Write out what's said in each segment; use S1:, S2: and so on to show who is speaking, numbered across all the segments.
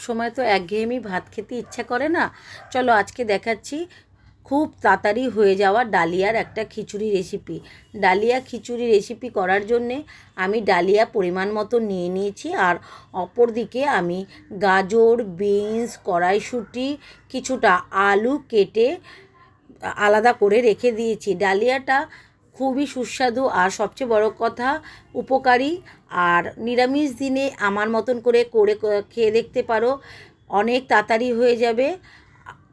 S1: সময় তো একঘেয়েমি ভাত খেতে ইচ্ছা করে না। চলো আজকে দেখাচ্ছি খুব তাড়াতাড়ি হয়ে যাওয়া ডালিয়ার একটা খিচুড়ি রেসিপি। ডালিয়া খিচুড়ি রেসিপি করার জন্যে আমি ডালিয়া পরিমাণ মতো নিয়ে নিয়েছি, আর অপর দিকে আমি গাজর, বিনস, কড়াইশুঁটি, কিছুটা আলু কেটে আলাদা করে রেখে দিয়েছি। ডালিয়াটা খুবই সুস্বাদু আর সবচেয়ে বড় কথা উপকারী। আর নিরামিষ দিনে আমার মতন করে করে খেয়ে দেখতে পারো, অনেক তাড়াতাড়ি হয়ে যাবে,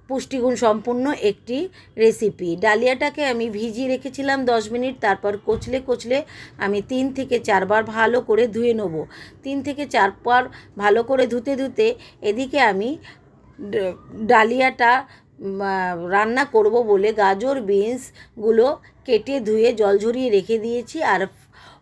S1: পুষ্টিগুণ সম্পন্ন একটি রেসিপি। ডালিয়াটাকে আমি ভিজিয়ে রেখেছিলাম 10 মিনিট, তারপর কচলে কচলে আমি 3 থেকে 4 বার ভালো করে ধুয়ে নেব। 3 থেকে 4 বার ভালো করে ধুতে ধুতে এদিকে আমি ডালিয়াটা রান্না করব বলে গাজর বিনসগুলো কেটে ধুয়ে জল ঝরিয়ে রেখে দিয়েছি, আর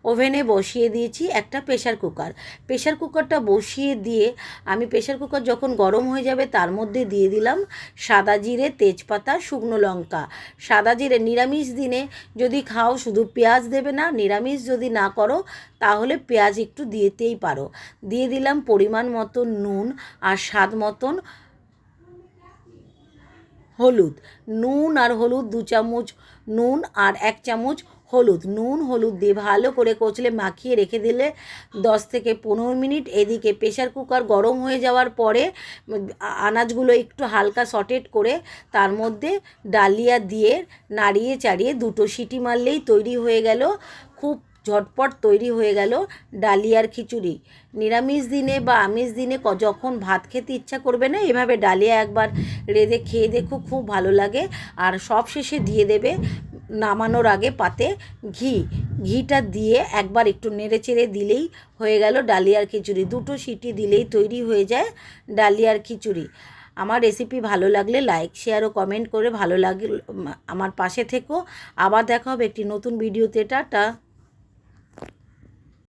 S1: ওভেনে বসিয়ে দিয়েছি একটা প্রেশার কুকার। প্রেশার কুকারটা বসিয়ে দিয়ে আমি প্রেশার কুকার যখন গরম হয়ে যাবে তার মধ্যে দিয়ে দিলাম সাদা জিরে, তেজপাতা, শুকনো লঙ্কা। সাদা জিরে নিরামিষ দিনে যদি খাও শুধু পেঁয়াজ দেবে না, নিরামিষ যদি না করো তাহলে পেঁয়াজ একটু দিতেই পারো। দিয়ে দিলাম পরিমাণ মতো নুন আর স্বাদ মতন হলুদ। নুন আর হলুদ 2 চামচ নুন আর 1 চামচ হলুদ, নুন হলুদ দিয়ে ভালো করে কচলে মাখিয়ে রেখে দিলে 10 থেকে 15 মিনিট। এদিকে প্রেশার কুকার গরম হয়ে যাওয়ার পরে আনাজগুলো একটু হালকা সটেট করে তার মধ্যে ডালিয়া দিয়ে নাড়িয়ে চাড়িয়ে 2টো সিটি মারলেই তৈরি হয়ে গেল, খুব ঝটপট তৈরি হয়ে গেল ডালিয়ার খিচুড়ি। নিরামিষ দিনে বা আমিষ দিনে যখন ভাত খেতে ইচ্ছা করবে না, এভাবে ডালিয়া একবার রেঁধে খেয়ে দেখো, খুব ভালো লাগে। আর সব শেষে দিয়ে দেবে নামানোর আগে পাতে ঘিটা দিয়ে একবার একটু নেড়ে চেড়ে দিলেই হয়ে গেল ডালিয়ার খিচুড়ি। 2টো সিটি দিলেই তৈরি হয়ে যায় ডালিয়ার খিচুড়ি। আমার রেসিপি ভালো লাগলে লাইক, শেয়ার ও কমেন্ট করে ভালো লাগলে আমার পাশে থেকো। আবার দেখা হবে একটি নতুন ভিডিওতে। টাটা।